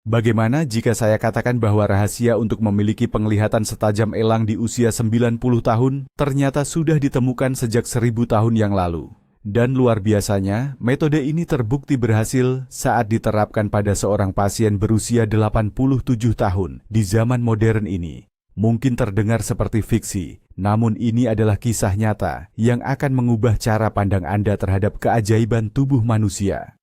Bagaimana jika saya katakan bahwa rahasia untuk memiliki penglihatan setajam elang di usia 90 tahun ternyata sudah ditemukan sejak 1000 tahun yang lalu? Dan luar biasanya, metode ini terbukti berhasil saat diterapkan pada seorang pasien berusia 87 tahun di zaman modern ini. Mungkin terdengar seperti fiksi, namun ini adalah kisah nyata yang akan mengubah cara pandang Anda terhadap keajaiban tubuh manusia.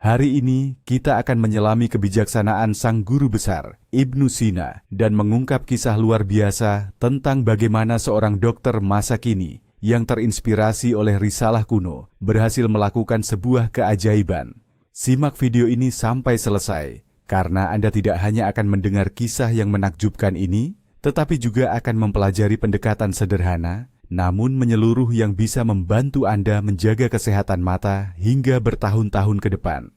Hari ini, kita akan menyelami kebijaksanaan sang guru besar, Ibnu Sina, dan mengungkap kisah luar biasa tentang bagaimana seorang dokter masa kini yang terinspirasi oleh risalah kuno berhasil melakukan sebuah keajaiban. Simak video ini sampai selesai, karena Anda tidak hanya akan mendengar kisah yang menakjubkan ini, tetapi juga akan mempelajari pendekatan sederhana, namun menyeluruh yang bisa membantu Anda menjaga kesehatan mata hingga bertahun-tahun ke depan.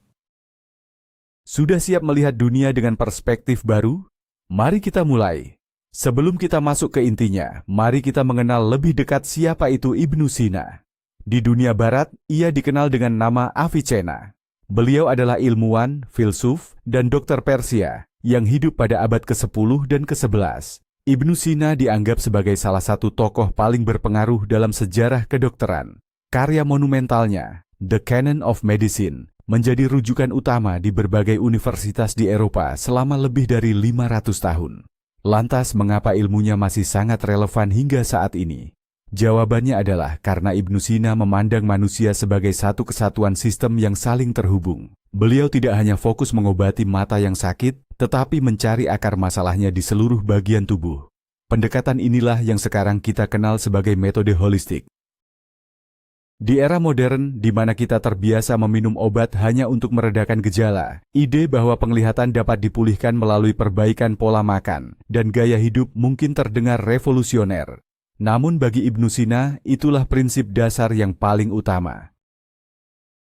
Sudah siap melihat dunia dengan perspektif baru? Mari kita mulai. Sebelum kita masuk ke intinya, mari kita mengenal lebih dekat siapa itu Ibnu Sina. Di dunia barat, ia dikenal dengan nama Avicenna. Beliau adalah ilmuwan, filsuf, dan dokter Persia yang hidup pada abad ke-10 dan ke-11. Ibnu Sina dianggap sebagai salah satu tokoh paling berpengaruh dalam sejarah kedokteran. Karya monumentalnya, The Canon of Medicine, menjadi rujukan utama di berbagai universitas di Eropa selama lebih dari 500 tahun. Lantas, mengapa ilmunya masih sangat relevan hingga saat ini? Jawabannya adalah karena Ibnu Sina memandang manusia sebagai satu kesatuan sistem yang saling terhubung. Beliau tidak hanya fokus mengobati mata yang sakit, tetapi mencari akar masalahnya di seluruh bagian tubuh. Pendekatan inilah yang sekarang kita kenal sebagai metode holistik. Di era modern, di mana kita terbiasa meminum obat hanya untuk meredakan gejala, ide bahwa penglihatan dapat dipulihkan melalui perbaikan pola makan dan gaya hidup mungkin terdengar revolusioner. Namun bagi Ibnu Sina, itulah prinsip dasar yang paling utama.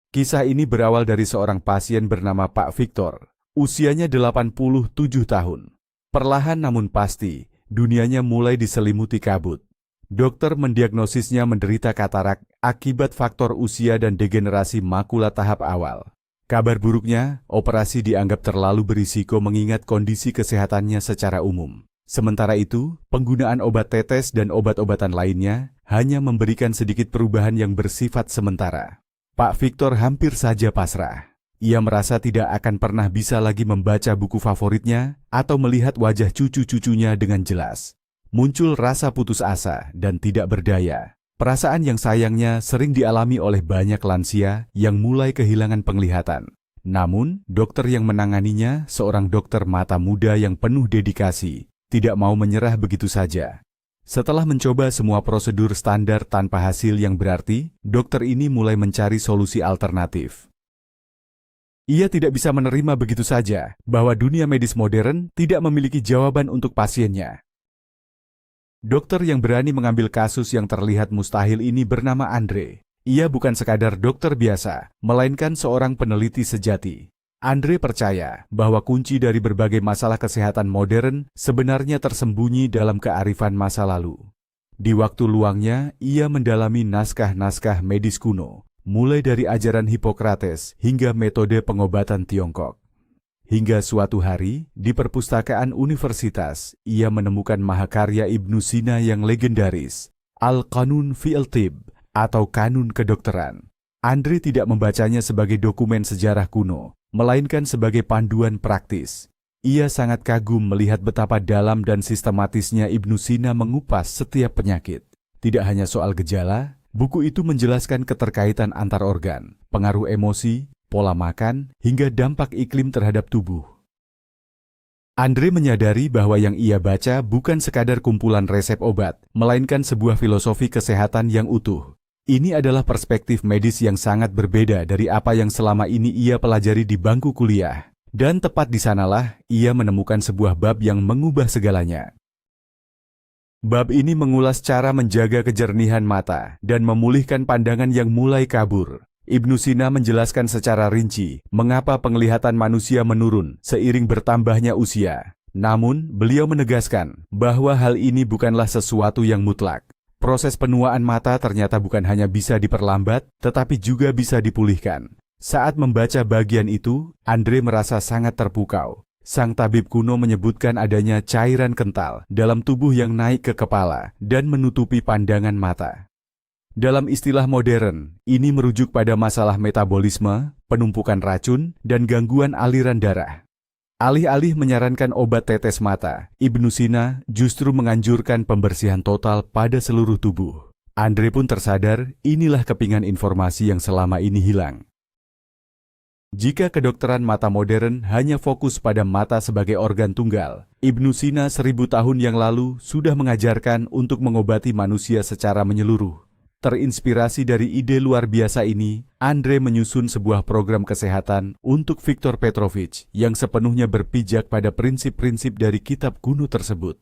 Kisah ini berawal dari seorang pasien bernama Pak Victor. Usianya 87 tahun. Perlahan namun pasti, dunianya mulai diselimuti kabut. Dokter mendiagnosisnya menderita katarak akibat faktor usia dan degenerasi makula tahap awal. Kabar buruknya, operasi dianggap terlalu berisiko mengingat kondisi kesehatannya secara umum. Sementara itu, penggunaan obat tetes dan obat-obatan lainnya hanya memberikan sedikit perubahan yang bersifat sementara. Pak Victor hampir saja pasrah. Ia merasa tidak akan pernah bisa lagi membaca buku favoritnya atau melihat wajah cucu-cucunya dengan jelas. Muncul rasa putus asa dan tidak berdaya. Perasaan yang sayangnya sering dialami oleh banyak lansia yang mulai kehilangan penglihatan. Namun, dokter yang menanganinya, seorang dokter mata muda yang penuh dedikasi, tidak mau menyerah begitu saja. Setelah mencoba semua prosedur standar tanpa hasil yang berarti, dokter ini mulai mencari solusi alternatif. Ia tidak bisa menerima begitu saja bahwa dunia medis modern tidak memiliki jawaban untuk pasiennya. Dokter yang berani mengambil kasus yang terlihat mustahil ini bernama Andre. Ia bukan sekadar dokter biasa, melainkan seorang peneliti sejati. Andre percaya bahwa kunci dari berbagai masalah kesehatan modern sebenarnya tersembunyi dalam kearifan masa lalu. Di waktu luangnya, ia mendalami naskah-naskah medis kuno, mulai dari ajaran Hippocrates hingga metode pengobatan Tiongkok. Hingga suatu hari, di perpustakaan universitas, ia menemukan mahakarya Ibnu Sina yang legendaris, Al-Qanun fi'l Tibb, atau Kanun Kedokteran. Andre tidak membacanya sebagai dokumen sejarah kuno, melainkan sebagai panduan praktis. Ia sangat kagum melihat betapa dalam dan sistematisnya Ibnu Sina mengupas setiap penyakit. Tidak hanya soal gejala, buku itu menjelaskan keterkaitan antar organ, pengaruh emosi, pola makan, hingga dampak iklim terhadap tubuh. Andre menyadari bahwa yang ia baca bukan sekadar kumpulan resep obat, melainkan sebuah filosofi kesehatan yang utuh. Ini adalah perspektif medis yang sangat berbeda dari apa yang selama ini ia pelajari di bangku kuliah. Dan tepat di sanalah ia menemukan sebuah bab yang mengubah segalanya. Bab ini mengulas cara menjaga kejernihan mata dan memulihkan pandangan yang mulai kabur. Ibnu Sina menjelaskan secara rinci mengapa penglihatan manusia menurun seiring bertambahnya usia. Namun, beliau menegaskan bahwa hal ini bukanlah sesuatu yang mutlak. Proses penuaan mata ternyata bukan hanya bisa diperlambat, tetapi juga bisa dipulihkan. Saat membaca bagian itu, Andre merasa sangat terpukau. Sang tabib kuno menyebutkan adanya cairan kental dalam tubuh yang naik ke kepala dan menutupi pandangan mata. Dalam istilah modern, ini merujuk pada masalah metabolisme, penumpukan racun, dan gangguan aliran darah. Alih-alih menyarankan obat tetes mata, Ibnu Sina justru menganjurkan pembersihan total pada seluruh tubuh. Andre pun tersadar inilah kepingan informasi yang selama ini hilang. Jika kedokteran mata modern hanya fokus pada mata sebagai organ tunggal, Ibnu Sina 1000 tahun yang lalu sudah mengajarkan untuk mengobati manusia secara menyeluruh. Terinspirasi dari ide luar biasa ini, Andre menyusun sebuah program kesehatan untuk Viktor Petrovich yang sepenuhnya berpijak pada prinsip-prinsip dari kitab kuno tersebut.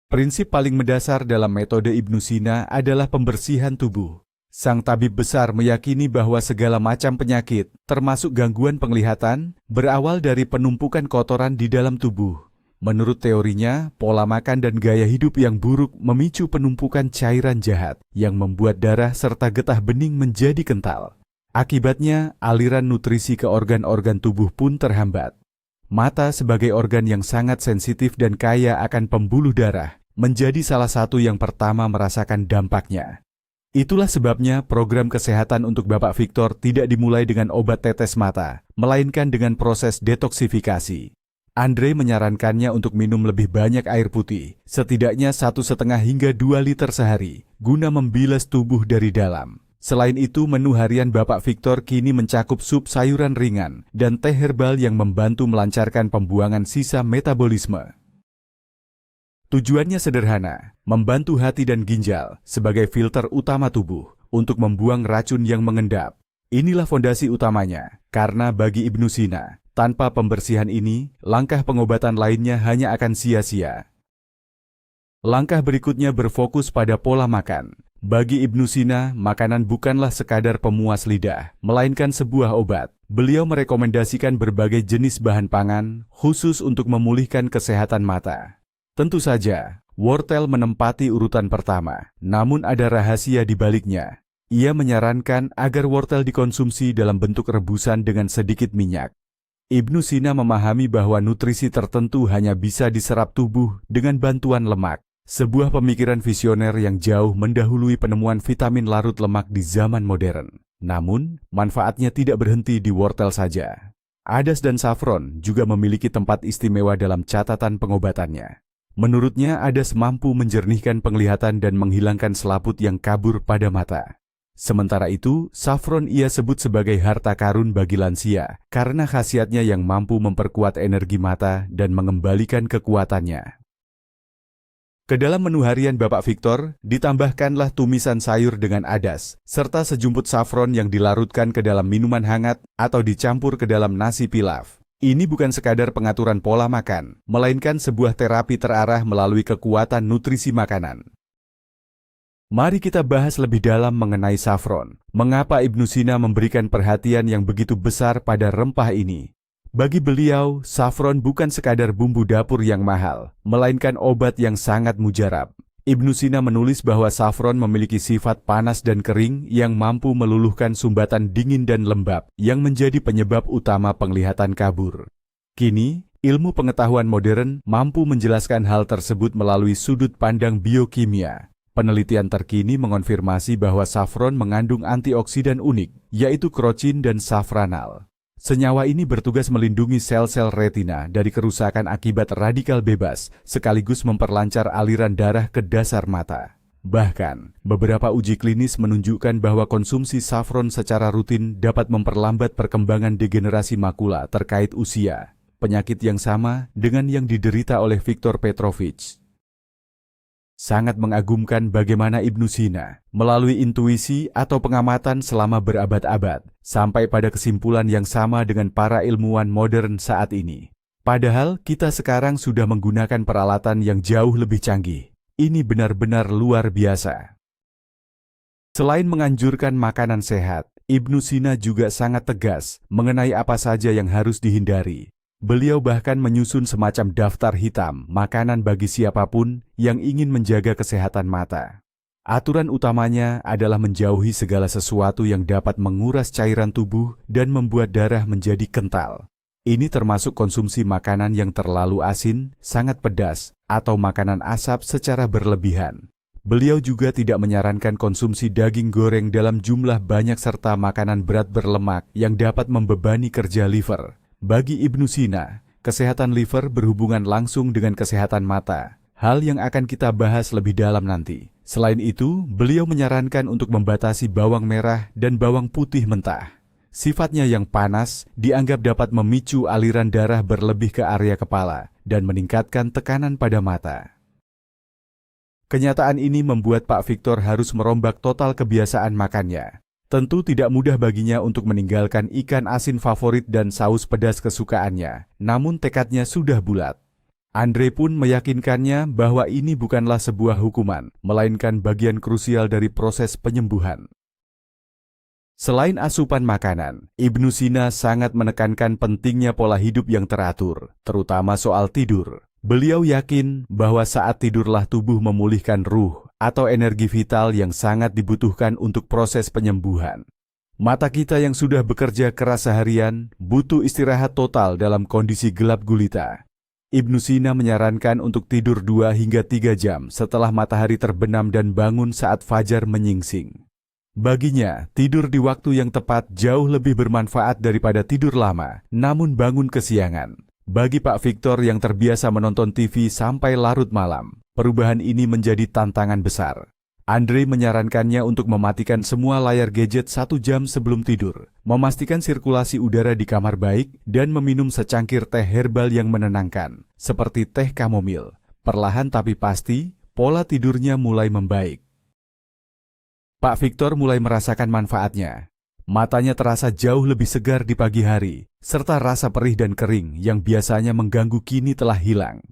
Prinsip paling mendasar dalam metode Ibnu Sina adalah pembersihan tubuh. Sang tabib besar meyakini bahwa segala macam penyakit, termasuk gangguan penglihatan, berawal dari penumpukan kotoran di dalam tubuh. Menurut teorinya, pola makan dan gaya hidup yang buruk memicu penumpukan cairan jahat yang membuat darah serta getah bening menjadi kental. Akibatnya, aliran nutrisi ke organ-organ tubuh pun terhambat. Mata sebagai organ yang sangat sensitif dan kaya akan pembuluh darah menjadi salah satu yang pertama merasakan dampaknya. Itulah sebabnya program kesehatan untuk Bapak Viktor tidak dimulai dengan obat tetes mata, melainkan dengan proses detoksifikasi. Andre menyarankannya untuk minum lebih banyak air putih, setidaknya 1,5 hingga 2 liter sehari, guna membilas tubuh dari dalam. Selain itu, menu harian Bapak Viktor kini mencakup sup sayuran ringan dan teh herbal yang membantu melancarkan pembuangan sisa metabolisme. Tujuannya sederhana, membantu hati dan ginjal sebagai filter utama tubuh untuk membuang racun yang mengendap. Inilah fondasi utamanya, karena bagi Ibnu Sina, tanpa pembersihan ini, langkah pengobatan lainnya hanya akan sia-sia. Langkah berikutnya berfokus pada pola makan. Bagi Ibnu Sina, makanan bukanlah sekadar pemuas lidah, melainkan sebuah obat. Beliau merekomendasikan berbagai jenis bahan pangan, khusus untuk memulihkan kesehatan mata. Tentu saja, wortel menempati urutan pertama, namun ada rahasia di baliknya. Ia menyarankan agar wortel dikonsumsi dalam bentuk rebusan dengan sedikit minyak. Ibnu Sina memahami bahwa nutrisi tertentu hanya bisa diserap tubuh dengan bantuan lemak. Sebuah pemikiran visioner yang jauh mendahului penemuan vitamin larut lemak di zaman modern. Namun, manfaatnya tidak berhenti di wortel saja. Adas dan safron juga memiliki tempat istimewa dalam catatan pengobatannya. Menurutnya, adas mampu menjernihkan penglihatan dan menghilangkan selaput yang kabur pada mata. Sementara itu, safron ia sebut sebagai harta karun bagi lansia karena khasiatnya yang mampu memperkuat energi mata dan mengembalikan kekuatannya. Ke dalam menu harian Bapak Viktor, ditambahkanlah tumisan sayur dengan adas, serta sejumput safron yang dilarutkan ke dalam minuman hangat atau dicampur ke dalam nasi pilaf. Ini bukan sekadar pengaturan pola makan, melainkan sebuah terapi terarah melalui kekuatan nutrisi makanan. Mari kita bahas lebih dalam mengenai safron. Mengapa Ibnu Sina memberikan perhatian yang begitu besar pada rempah ini? Bagi beliau, safron bukan sekadar bumbu dapur yang mahal, melainkan obat yang sangat mujarab. Ibnu Sina menulis bahwa safron memiliki sifat panas dan kering yang mampu meluluhkan sumbatan dingin dan lembab yang menjadi penyebab utama penglihatan kabur. Kini, ilmu pengetahuan modern mampu menjelaskan hal tersebut melalui sudut pandang biokimia. Penelitian terkini mengonfirmasi bahwa safron mengandung antioksidan unik, yaitu krocin dan safranal. Senyawa ini bertugas melindungi sel-sel retina dari kerusakan akibat radikal bebas, sekaligus memperlancar aliran darah ke dasar mata. Bahkan, beberapa uji klinis menunjukkan bahwa konsumsi safron secara rutin dapat memperlambat perkembangan degenerasi makula terkait usia, penyakit yang sama dengan yang diderita oleh Viktor Petrovich. Sangat mengagumkan bagaimana Ibnu Sina, melalui intuisi atau pengamatan selama berabad-abad, sampai pada kesimpulan yang sama dengan para ilmuwan modern saat ini. Padahal kita sekarang sudah menggunakan peralatan yang jauh lebih canggih. Ini benar-benar luar biasa. Selain menganjurkan makanan sehat, Ibnu Sina juga sangat tegas mengenai apa saja yang harus dihindari. Beliau bahkan menyusun semacam daftar hitam makanan bagi siapapun yang ingin menjaga kesehatan mata. Aturan utamanya adalah menjauhi segala sesuatu yang dapat menguras cairan tubuh dan membuat darah menjadi kental. Ini termasuk konsumsi makanan yang terlalu asin, sangat pedas, atau makanan asap secara berlebihan. Beliau juga tidak menyarankan konsumsi daging goreng dalam jumlah banyak serta makanan berat berlemak yang dapat membebani kerja liver. Bagi Ibnu Sina, kesehatan liver berhubungan langsung dengan kesehatan mata, hal yang akan kita bahas lebih dalam nanti. Selain itu, beliau menyarankan untuk membatasi bawang merah dan bawang putih mentah. Sifatnya yang panas dianggap dapat memicu aliran darah berlebih ke area kepala dan meningkatkan tekanan pada mata. Kenyataan ini membuat Pak Victor harus merombak total kebiasaan makannya. Tentu tidak mudah baginya untuk meninggalkan ikan asin favorit dan saus pedas kesukaannya, namun tekadnya sudah bulat. Andre pun meyakinkannya bahwa ini bukanlah sebuah hukuman, melainkan bagian krusial dari proses penyembuhan. Selain asupan makanan, Ibnu Sina sangat menekankan pentingnya pola hidup yang teratur, terutama soal tidur. Beliau yakin bahwa saat tidurlah tubuh memulihkan ruh atau energi vital yang sangat dibutuhkan untuk proses penyembuhan. Mata kita yang sudah bekerja keras seharian butuh istirahat total dalam kondisi gelap gulita. Ibnu Sina menyarankan untuk tidur 2 hingga 3 jam setelah matahari terbenam dan bangun saat fajar menyingsing. Baginya, tidur di waktu yang tepat jauh lebih bermanfaat daripada tidur lama, namun bangun kesiangan. Bagi Pak Victor yang terbiasa menonton TV sampai larut malam, perubahan ini menjadi tantangan besar. Andre menyarankannya untuk mematikan semua layar gadget 1 jam sebelum tidur, memastikan sirkulasi udara di kamar baik, dan meminum secangkir teh herbal yang menenangkan, seperti teh kamomil. Perlahan tapi pasti, pola tidurnya mulai membaik. Pak Victor mulai merasakan manfaatnya. Matanya terasa jauh lebih segar di pagi hari, serta rasa perih dan kering yang biasanya mengganggu kini telah hilang.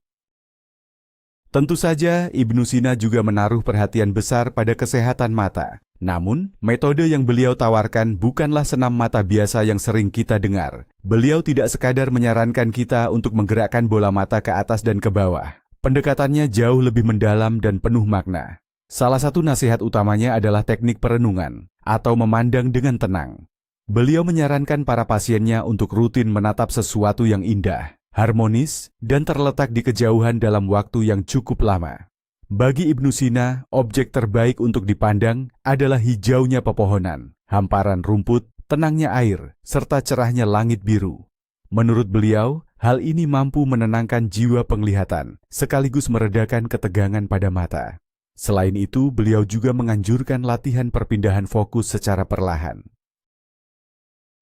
Tentu saja, Ibnu Sina juga menaruh perhatian besar pada kesehatan mata. Namun, metode yang beliau tawarkan bukanlah senam mata biasa yang sering kita dengar. Beliau tidak sekadar menyarankan kita untuk menggerakkan bola mata ke atas dan ke bawah. Pendekatannya jauh lebih mendalam dan penuh makna. Salah satu nasihat utamanya adalah teknik perenungan atau memandang dengan tenang. Beliau menyarankan para pasiennya untuk rutin menatap sesuatu yang indah, harmonis, dan terletak di kejauhan dalam waktu yang cukup lama. Bagi Ibnu Sina, objek terbaik untuk dipandang adalah hijaunya pepohonan, hamparan rumput, tenangnya air, serta cerahnya langit biru. Menurut beliau, hal ini mampu menenangkan jiwa penglihatan, sekaligus meredakan ketegangan pada mata. Selain itu, beliau juga menganjurkan latihan perpindahan fokus secara perlahan.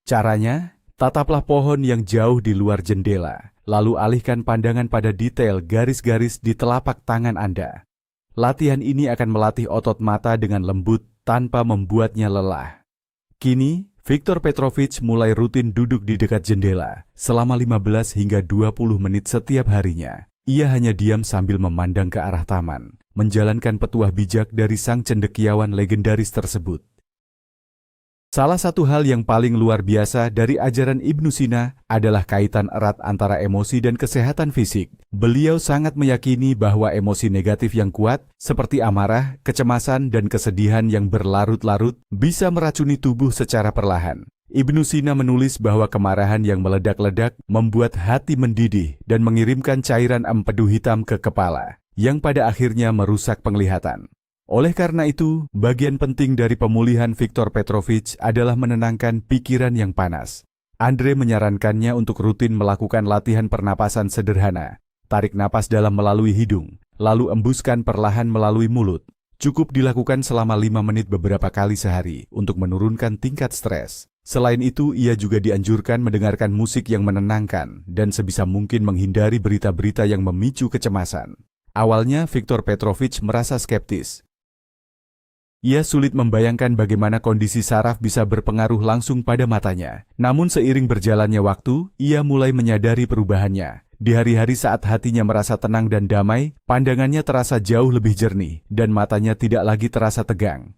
Caranya, tataplah pohon yang jauh di luar jendela, lalu alihkan pandangan pada detail garis-garis di telapak tangan Anda. Latihan ini akan melatih otot mata dengan lembut tanpa membuatnya lelah. Kini, Victor Petrovich mulai rutin duduk di dekat jendela selama 15 hingga 20 menit setiap harinya. Ia hanya diam sambil memandang ke arah taman, menjalankan petuah bijak dari sang cendekiawan legendaris tersebut. Salah satu hal yang paling luar biasa dari ajaran Ibnu Sina adalah kaitan erat antara emosi dan kesehatan fisik. Beliau sangat meyakini bahwa emosi negatif yang kuat, seperti amarah, kecemasan, dan kesedihan yang berlarut-larut, bisa meracuni tubuh secara perlahan. Ibnu Sina menulis bahwa kemarahan yang meledak-ledak membuat hati mendidih dan mengirimkan cairan empedu hitam ke kepala, yang pada akhirnya merusak penglihatan. Oleh karena itu, bagian penting dari pemulihan Victor Petrovich adalah menenangkan pikiran yang panas. Andre menyarankannya untuk rutin melakukan latihan pernapasan sederhana. Tarik napas dalam melalui hidung, lalu embuskan perlahan melalui mulut. Cukup dilakukan selama 5 menit beberapa kali sehari untuk menurunkan tingkat stres. Selain itu, ia juga dianjurkan mendengarkan musik yang menenangkan dan sebisa mungkin menghindari berita-berita yang memicu kecemasan. Awalnya, Victor Petrovich merasa skeptis. Ia sulit membayangkan bagaimana kondisi saraf bisa berpengaruh langsung pada matanya. Namun seiring berjalannya waktu, ia mulai menyadari perubahannya. Di hari-hari saat hatinya merasa tenang dan damai, pandangannya terasa jauh lebih jernih dan matanya tidak lagi terasa tegang.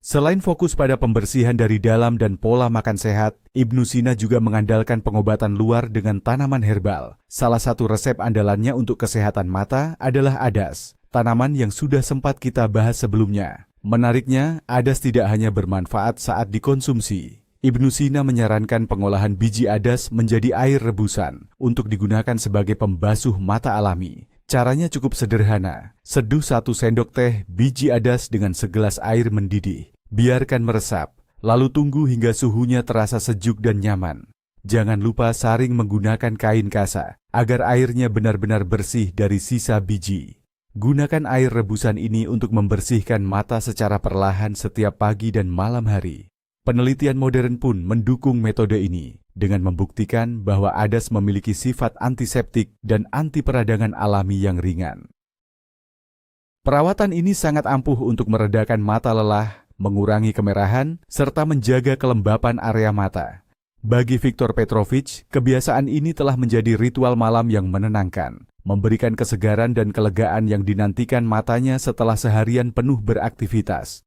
Selain fokus pada pembersihan dari dalam dan pola makan sehat, Ibnu Sina juga mengandalkan pengobatan luar dengan tanaman herbal. Salah satu resep andalannya untuk kesehatan mata adalah adas, tanaman yang sudah sempat kita bahas sebelumnya. Menariknya, adas tidak hanya bermanfaat saat dikonsumsi. Ibnu Sina menyarankan pengolahan biji adas menjadi air rebusan untuk digunakan sebagai pembasuh mata alami. Caranya cukup sederhana. Seduh 1 sendok teh biji adas dengan segelas air mendidih. Biarkan meresap, lalu tunggu hingga suhunya terasa sejuk dan nyaman. Jangan lupa saring menggunakan kain kasa agar airnya benar-benar bersih dari sisa biji. Gunakan air rebusan ini untuk membersihkan mata secara perlahan setiap pagi dan malam hari. Penelitian modern pun mendukung metode ini dengan membuktikan bahwa adas memiliki sifat antiseptik dan anti peradangan alami yang ringan. Perawatan ini sangat ampuh untuk meredakan mata lelah, mengurangi kemerahan, serta menjaga kelembapan area mata. Bagi Viktor Petrovich, kebiasaan ini telah menjadi ritual malam yang menenangkan, memberikan kesegaran dan kelegaan yang dinantikan matanya setelah seharian penuh beraktivitas.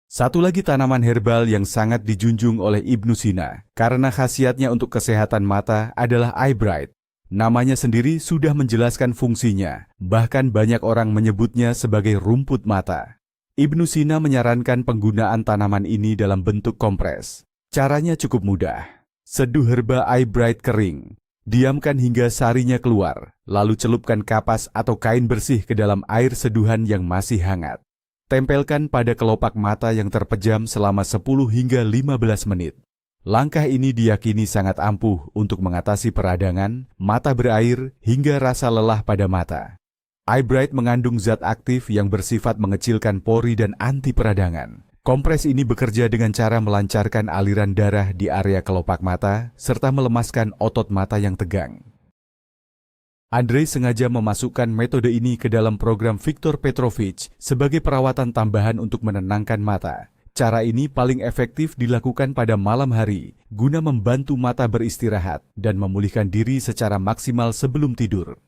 Satu lagi tanaman herbal yang sangat dijunjung oleh Ibnu Sina karena khasiatnya untuk kesehatan mata adalah eyebright. Namanya sendiri sudah menjelaskan fungsinya, bahkan banyak orang menyebutnya sebagai rumput mata. Ibnu Sina menyarankan penggunaan tanaman ini dalam bentuk kompres. Caranya cukup mudah. Seduh herba eyebright kering, diamkan hingga sarinya keluar, lalu celupkan kapas atau kain bersih ke dalam air seduhan yang masih hangat. Tempelkan pada kelopak mata yang terpejam selama 10 hingga 15 menit. Langkah ini diyakini sangat ampuh untuk mengatasi peradangan, mata berair, hingga rasa lelah pada mata. Eyebright mengandung zat aktif yang bersifat mengecilkan pori dan anti peradangan. Kompres ini bekerja dengan cara melancarkan aliran darah di area kelopak mata, serta melemaskan otot mata yang tegang. Andrei sengaja memasukkan metode ini ke dalam program Viktor Petrovich sebagai perawatan tambahan untuk menenangkan mata. Cara ini paling efektif dilakukan pada malam hari, guna membantu mata beristirahat dan memulihkan diri secara maksimal sebelum tidur.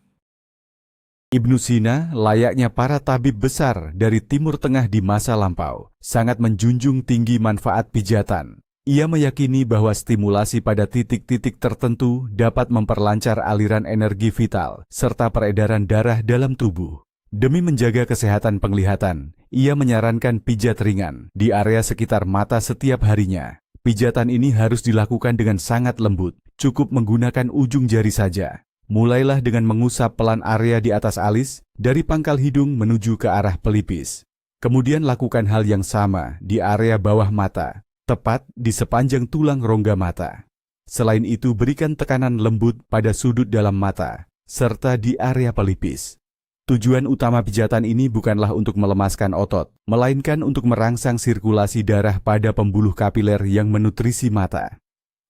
Ibnu Sina, layaknya para tabib besar dari Timur Tengah di masa lampau, sangat menjunjung tinggi manfaat pijatan. Ia meyakini bahwa stimulasi pada titik-titik tertentu dapat memperlancar aliran energi vital serta peredaran darah dalam tubuh. Demi menjaga kesehatan penglihatan, ia menyarankan pijat ringan di area sekitar mata setiap harinya. Pijatan ini harus dilakukan dengan sangat lembut, cukup menggunakan ujung jari saja. Mulailah dengan mengusap pelan area di atas alis, dari pangkal hidung menuju ke arah pelipis. Kemudian lakukan hal yang sama di area bawah mata, tepat di sepanjang tulang rongga mata. Selain itu, berikan tekanan lembut pada sudut dalam mata, serta di area pelipis. Tujuan utama pijatan ini bukanlah untuk melemaskan otot, melainkan untuk merangsang sirkulasi darah pada pembuluh kapiler yang menutrisi mata.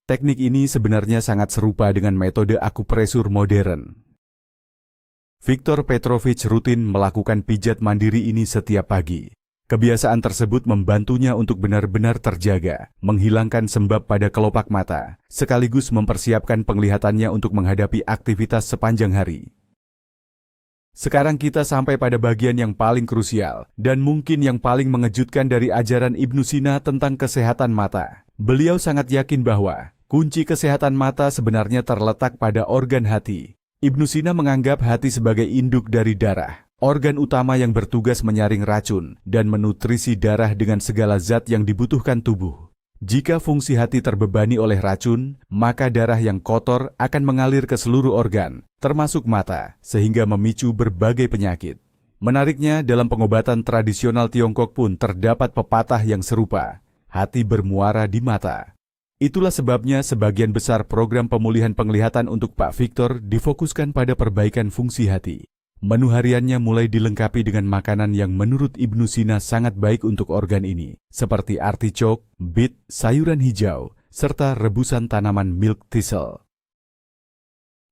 Teknik ini sebenarnya sangat serupa dengan metode akupresur modern. Viktor Petrovich rutin melakukan pijat mandiri ini setiap pagi. Kebiasaan tersebut membantunya untuk benar-benar terjaga, menghilangkan sembab pada kelopak mata, sekaligus mempersiapkan penglihatannya untuk menghadapi aktivitas sepanjang hari. Sekarang kita sampai pada bagian yang paling krusial, dan mungkin yang paling mengejutkan dari ajaran Ibnu Sina tentang kesehatan mata. Beliau sangat yakin bahwa kunci kesehatan mata sebenarnya terletak pada organ hati. Ibnu Sina menganggap hati sebagai induk dari darah, organ utama yang bertugas menyaring racun dan menutrisi darah dengan segala zat yang dibutuhkan tubuh. Jika fungsi hati terbebani oleh racun, maka darah yang kotor akan mengalir ke seluruh organ, termasuk mata, sehingga memicu berbagai penyakit. Menariknya, dalam pengobatan tradisional Tiongkok pun terdapat pepatah yang serupa, hati bermuara di mata. Itulah sebabnya sebagian besar program pemulihan penglihatan untuk Pak Viktor difokuskan pada perbaikan fungsi hati. Menu hariannya mulai dilengkapi dengan makanan yang menurut Ibnu Sina sangat baik untuk organ ini, seperti artichok, beet, sayuran hijau, serta rebusan tanaman milk thistle.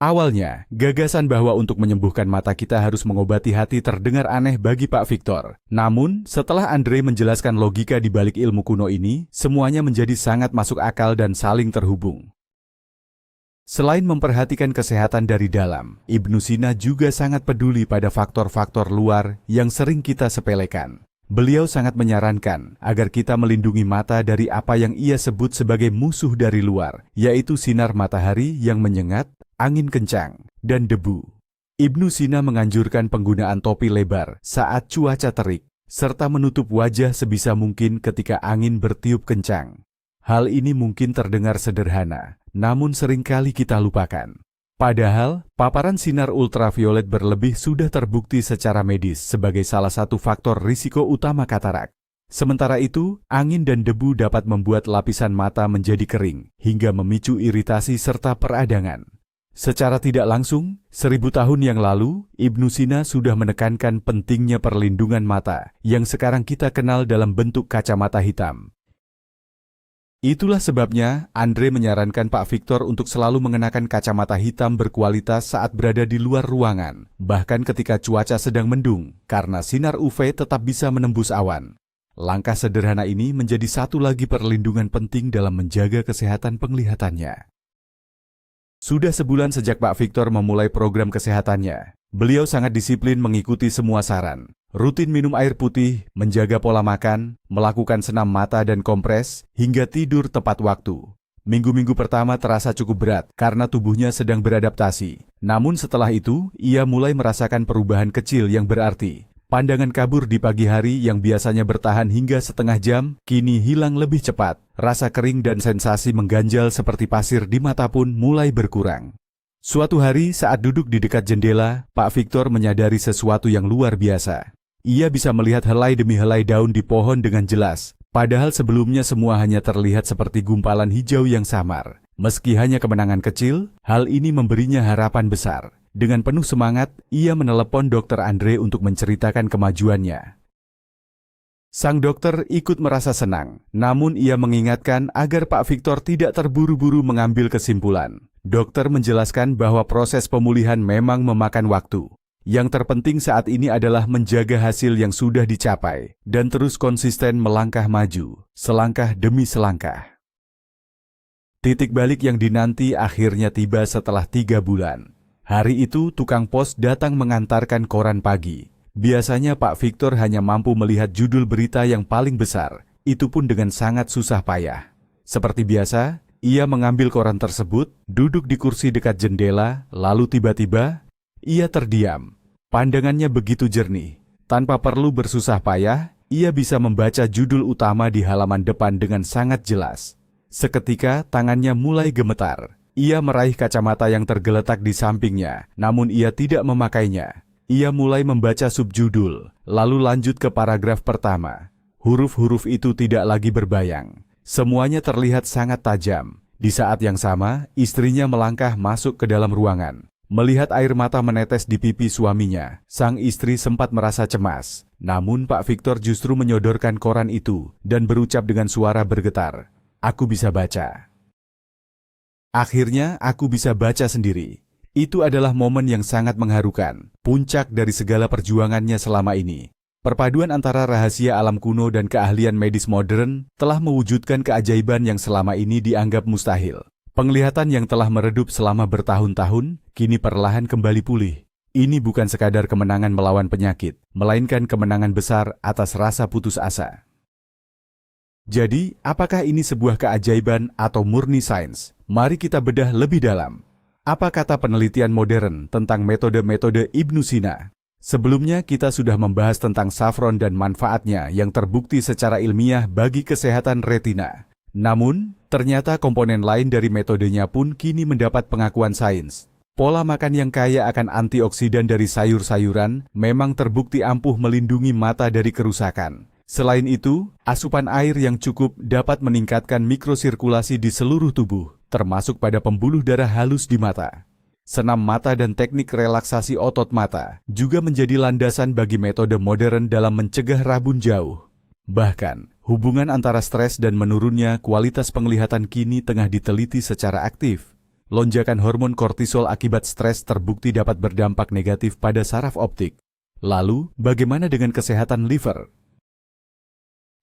Awalnya, gagasan bahwa untuk menyembuhkan mata kita harus mengobati hati terdengar aneh bagi Pak Viktor. Namun, setelah Andrei menjelaskan logika di balik ilmu kuno ini, semuanya menjadi sangat masuk akal dan saling terhubung. Selain memperhatikan kesehatan dari dalam, Ibnu Sina juga sangat peduli pada faktor-faktor luar yang sering kita sepelekan. Beliau sangat menyarankan agar kita melindungi mata dari apa yang ia sebut sebagai musuh dari luar, yaitu sinar matahari yang menyengat, angin kencang, dan debu. Ibnu Sina menganjurkan penggunaan topi lebar saat cuaca terik, serta menutup wajah sebisa mungkin ketika angin bertiup kencang. Hal ini mungkin terdengar sederhana, namun seringkali kita lupakan. Padahal, paparan sinar ultraviolet berlebih sudah terbukti secara medis sebagai salah satu faktor risiko utama katarak. Sementara itu, angin dan debu dapat membuat lapisan mata menjadi kering, hingga memicu iritasi serta peradangan. Secara tidak langsung, 1000 tahun yang lalu, Ibnu Sina sudah menekankan pentingnya perlindungan mata, yang sekarang kita kenal dalam bentuk kacamata hitam. Itulah sebabnya, Andre menyarankan Pak Victor untuk selalu mengenakan kacamata hitam berkualitas saat berada di luar ruangan, bahkan ketika cuaca sedang mendung, karena sinar UV tetap bisa menembus awan. Langkah sederhana ini menjadi satu lagi perlindungan penting dalam menjaga kesehatan penglihatannya. Sudah sebulan sejak Pak Victor memulai program kesehatannya. Beliau sangat disiplin mengikuti semua saran. Rutin minum air putih, menjaga pola makan, melakukan senam mata dan kompres, hingga tidur tepat waktu. Minggu-minggu pertama terasa cukup berat karena tubuhnya sedang beradaptasi. Namun setelah itu, ia mulai merasakan perubahan kecil yang berarti. Pandangan kabur di pagi hari yang biasanya bertahan hingga setengah jam, kini hilang lebih cepat. Rasa kering dan sensasi mengganjal seperti pasir di mata pun mulai berkurang. Suatu hari saat duduk di dekat jendela, Pak Victor menyadari sesuatu yang luar biasa. Ia bisa melihat helai demi helai daun di pohon dengan jelas, padahal sebelumnya semua hanya terlihat seperti gumpalan hijau yang samar. Meski hanya kemenangan kecil, hal ini memberinya harapan besar. Dengan penuh semangat, ia menelepon Dr. Andre untuk menceritakan kemajuannya. Sang dokter ikut merasa senang, namun ia mengingatkan agar Pak Victor tidak terburu-buru mengambil kesimpulan. Dokter menjelaskan bahwa proses pemulihan memang memakan waktu. Yang terpenting saat ini adalah menjaga hasil yang sudah dicapai, dan terus konsisten melangkah maju, selangkah demi selangkah. Titik balik yang dinanti akhirnya tiba setelah 3 bulan. Hari itu tukang pos datang mengantarkan koran pagi. Biasanya Pak Victor hanya mampu melihat judul berita yang paling besar, itu pun dengan sangat susah payah. Seperti biasa, ia mengambil koran tersebut, duduk di kursi dekat jendela, lalu tiba-tiba, ia terdiam. Pandangannya begitu jernih. Tanpa perlu bersusah payah, ia bisa membaca judul utama di halaman depan dengan sangat jelas. Seketika tangannya mulai gemetar. Ia meraih kacamata yang tergeletak di sampingnya, namun ia tidak memakainya. Ia mulai membaca subjudul, lalu lanjut ke paragraf pertama. Huruf-huruf itu tidak lagi berbayang. Semuanya terlihat sangat tajam. Di saat yang sama, istrinya melangkah masuk ke dalam ruangan. Melihat air mata menetes di pipi suaminya, sang istri sempat merasa cemas. Namun Pak Victor justru menyodorkan koran itu dan berucap dengan suara bergetar, "Aku bisa baca." Akhirnya aku bisa baca sendiri. Itu adalah momen yang sangat mengharukan, puncak dari segala perjuangannya selama ini. Perpaduan antara rahasia alam kuno dan keahlian medis modern telah mewujudkan keajaiban yang selama ini dianggap mustahil. Penglihatan yang telah meredup selama bertahun-tahun, kini perlahan kembali pulih. Ini bukan sekadar kemenangan melawan penyakit, melainkan kemenangan besar atas rasa putus asa. Jadi, apakah ini sebuah keajaiban atau murni sains? Mari kita bedah lebih dalam. Apa kata penelitian modern tentang metode-metode Ibnu Sina? Sebelumnya kita sudah membahas tentang safron dan manfaatnya yang terbukti secara ilmiah bagi kesehatan retina. Namun, ternyata komponen lain dari metodenya pun kini mendapat pengakuan sains. Pola makan yang kaya akan antioksidan dari sayur-sayuran memang terbukti ampuh melindungi mata dari kerusakan. Selain itu, asupan air yang cukup dapat meningkatkan mikrosirkulasi di seluruh tubuh, termasuk pada pembuluh darah halus di mata. Senam mata dan teknik relaksasi otot mata juga menjadi landasan bagi metode modern dalam mencegah rabun jauh. Bahkan, hubungan antara stres dan menurunnya kualitas penglihatan kini tengah diteliti secara aktif. Lonjakan hormon kortisol akibat stres terbukti dapat berdampak negatif pada saraf optik. Lalu, bagaimana dengan kesehatan liver?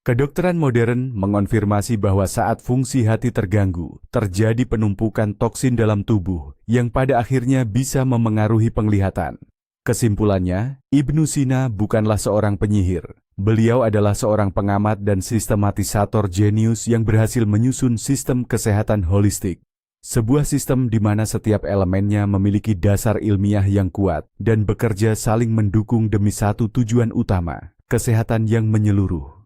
Kedokteran modern mengonfirmasi bahwa saat fungsi hati terganggu, terjadi penumpukan toksin dalam tubuh yang pada akhirnya bisa memengaruhi penglihatan. Kesimpulannya, Ibnu Sina bukanlah seorang penyihir. Beliau adalah seorang pengamat dan sistematisator jenius yang berhasil menyusun sistem kesehatan holistik. Sebuah sistem di mana setiap elemennya memiliki dasar ilmiah yang kuat dan bekerja saling mendukung demi satu tujuan utama, kesehatan yang menyeluruh.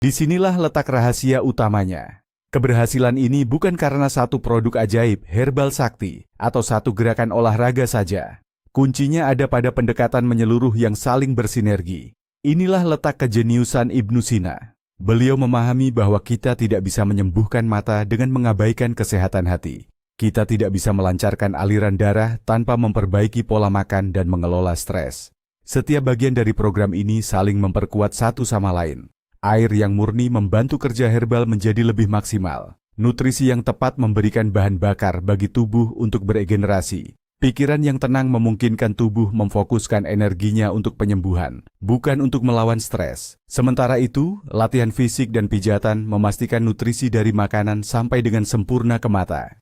Disinilah letak rahasia utamanya. Keberhasilan ini bukan karena satu produk ajaib herbal sakti atau satu gerakan olahraga saja. Kuncinya ada pada pendekatan menyeluruh yang saling bersinergi. Inilah letak kejeniusan Ibnu Sina. Beliau memahami bahwa kita tidak bisa menyembuhkan mata dengan mengabaikan kesehatan hati. Kita tidak bisa melancarkan aliran darah tanpa memperbaiki pola makan dan mengelola stres. Setiap bagian dari program ini saling memperkuat satu sama lain. Air yang murni membantu kerja herbal menjadi lebih maksimal. Nutrisi yang tepat memberikan bahan bakar bagi tubuh untuk beregenerasi. Pikiran yang tenang memungkinkan tubuh memfokuskan energinya untuk penyembuhan, bukan untuk melawan stres. Sementara itu, latihan fisik dan pijatan memastikan nutrisi dari makanan sampai dengan sempurna ke mata.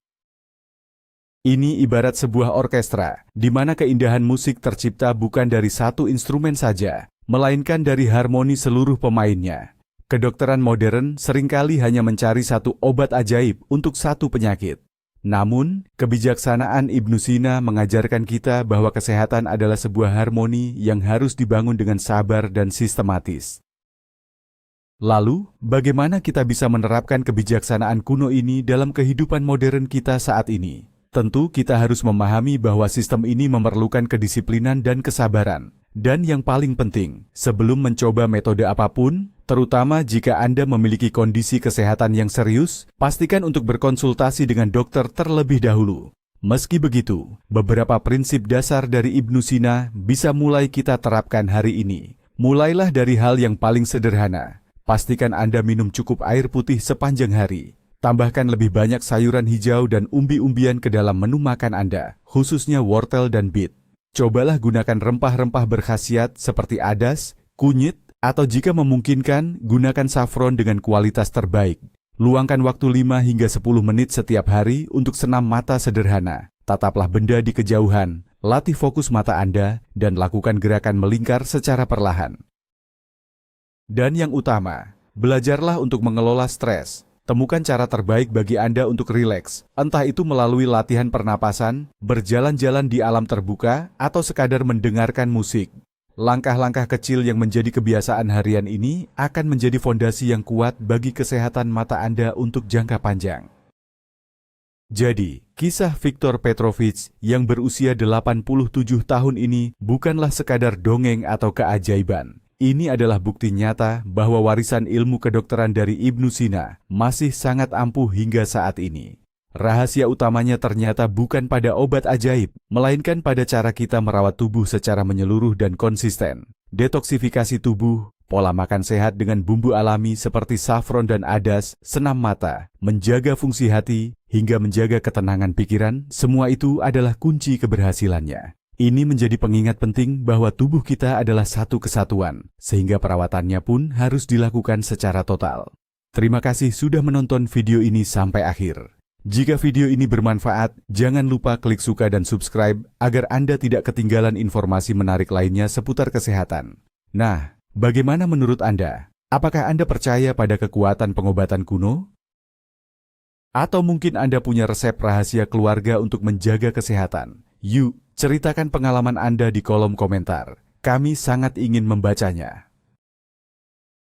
Ini ibarat sebuah orkestra, di mana keindahan musik tercipta bukan dari satu instrumen saja, melainkan dari harmoni seluruh pemainnya. Kedokteran modern seringkali hanya mencari satu obat ajaib untuk satu penyakit. Namun, kebijaksanaan Ibnu Sina mengajarkan kita bahwa kesehatan adalah sebuah harmoni yang harus dibangun dengan sabar dan sistematis. Lalu, bagaimana kita bisa menerapkan kebijaksanaan kuno ini dalam kehidupan modern kita saat ini? Tentu kita harus memahami bahwa sistem ini memerlukan kedisiplinan dan kesabaran. Dan yang paling penting, sebelum mencoba metode apapun, terutama jika Anda memiliki kondisi kesehatan yang serius, pastikan untuk berkonsultasi dengan dokter terlebih dahulu. Meski begitu, beberapa prinsip dasar dari Ibnu Sina bisa mulai kita terapkan hari ini. Mulailah dari hal yang paling sederhana. Pastikan Anda minum cukup air putih sepanjang hari. Tambahkan lebih banyak sayuran hijau dan umbi-umbian ke dalam menu makan Anda, khususnya wortel dan beet. Cobalah gunakan rempah-rempah berkhasiat seperti adas, kunyit, atau jika memungkinkan, gunakan saffron dengan kualitas terbaik. Luangkan waktu 5 hingga 10 menit setiap hari untuk senam mata sederhana. Tataplah benda di kejauhan, latih fokus mata Anda, dan lakukan gerakan melingkar secara perlahan. Dan yang utama, belajarlah untuk mengelola stres. Temukan cara terbaik bagi Anda untuk rileks, entah itu melalui latihan pernapasan, berjalan-jalan di alam terbuka, atau sekadar mendengarkan musik. Langkah-langkah kecil yang menjadi kebiasaan harian ini akan menjadi fondasi yang kuat bagi kesehatan mata Anda untuk jangka panjang. Jadi, kisah Viktor Petrovich yang berusia 87 tahun ini bukanlah sekadar dongeng atau keajaiban. Ini adalah bukti nyata bahwa warisan ilmu kedokteran dari Ibnu Sina masih sangat ampuh hingga saat ini. Rahasia utamanya ternyata bukan pada obat ajaib, melainkan pada cara kita merawat tubuh secara menyeluruh dan konsisten. Detoksifikasi tubuh, pola makan sehat dengan bumbu alami seperti saffron dan adas, senam mata, menjaga fungsi hati, hingga menjaga ketenangan pikiran, semua itu adalah kunci keberhasilannya. Ini menjadi pengingat penting bahwa tubuh kita adalah satu kesatuan, sehingga perawatannya pun harus dilakukan secara total. Terima kasih sudah menonton video ini sampai akhir. Jika video ini bermanfaat, jangan lupa klik suka dan subscribe agar Anda tidak ketinggalan informasi menarik lainnya seputar kesehatan. Nah, bagaimana menurut Anda? Apakah Anda percaya pada kekuatan pengobatan kuno? Atau mungkin Anda punya resep rahasia keluarga untuk menjaga kesehatan? Yuk, ceritakan pengalaman Anda di kolom komentar. Kami sangat ingin membacanya.